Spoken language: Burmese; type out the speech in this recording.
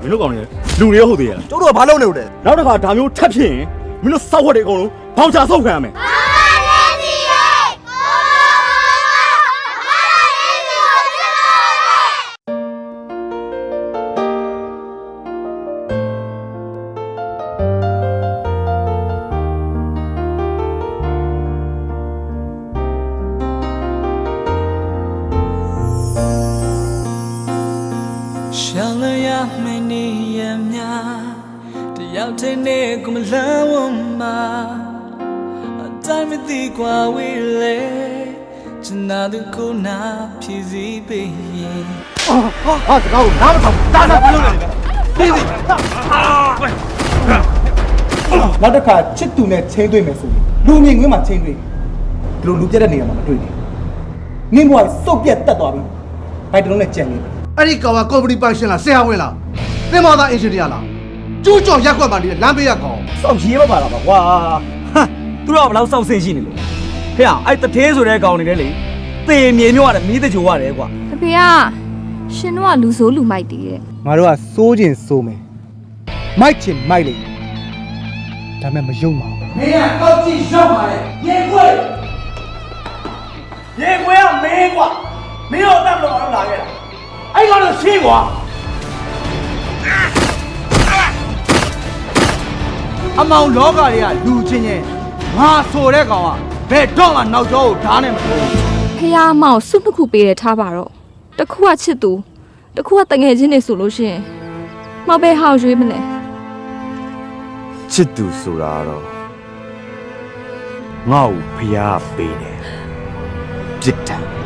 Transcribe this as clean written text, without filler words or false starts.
မင်းတို့ကောင်တွေလူတွေဟုတ်သေးရဲ့ ကျုပ်တို့ကဘာလုပ်နေလို့လဲ နောက်တစ်ခါဒါမျိုးထပ်ဖြစ်ရင်မင်းတို့စောက်ခွက်တွေအကုန်လုံးဘောင်ချဆုပ်ခံရမယ်ရှောင်းလျာမနေရမြတယောက်တည်းနဲ့ကိုမလန်းဝမှာအတိုင်းမသိကွာဝေးလေချနာသူကိုနာဖြည့်စည်းပေးရင် ဟာစကားကိုနားမထောင်တာတာပြောနေတယ်ပြီးစီနောက်တစ်ခါချစ်သူနဲ့ချင်းတွေ့မယ်ဆိုရင်လူမြင်ကွင်းမှာချင်းတွေ့ဒီလိုလူပြတ်တဲ့နေရာမှာမတွေ့နဲ့ငင်းဘွားစုပ်ပြတ်တက်သွားပြီဘိုက်တလုံးနဲ့ကြံနေတယ် အဲ့ဒီကောင်ကကော်ပဏီပိုင်ရှင်လားဆရာဝန်လားသင်္ဘောသားအင်ဂျင်နီယာလားကျူးကျော်ရက်ကွက်ပါနေလမ်းပေးရကောင် စောက်ရေးမပါတာပါကွာ သူတို့ကဘယ်လောက်စောက်ဆင်းရှိနေလို့ဟဲ့အဲ့တထေးဆိုတဲ့ကောင်နေတယ်လေသေမြေမျိုးရတယ်မီးတကြိုရတယ်ကွာ အဖေကရှင်တို့ကလူဆိုးလူမိုက်တည်တဲ့ ငါတို့ကစိုးကျင်စိုးမယ်မိုက်ချင်မိုက်လိမ့်ဒါမဲ့မယုံပါဘူး မင်းကကောက်ကြည့်ရောက်ပါလေရေခွေးကမင်းကွာမင်းတော့တတ်လို့မလာခဲ့တာအဲ့ကတော့ရှင်းကွာအမောင်လောကတွေကလူချင်းချင်းငါဆိုတဲ့ကောင်ကဘယ်တော့မှနောက်ကျောကိုဓာတ်နဲ့မထိုး ဖះမောင်စုနှစ်ခုပေးတယ်ထားပါတော့တစ်ခုကချစ်သူတစ်ခုကတငယ်ချင်းနေဆိုလို့ရှိရင်မပဲဟောက်ရွေးမလဲ ချစ်သူဆိုတာတော့ငါ့ကိုဖျားပေးတယ်ပြစ်ဒဏ်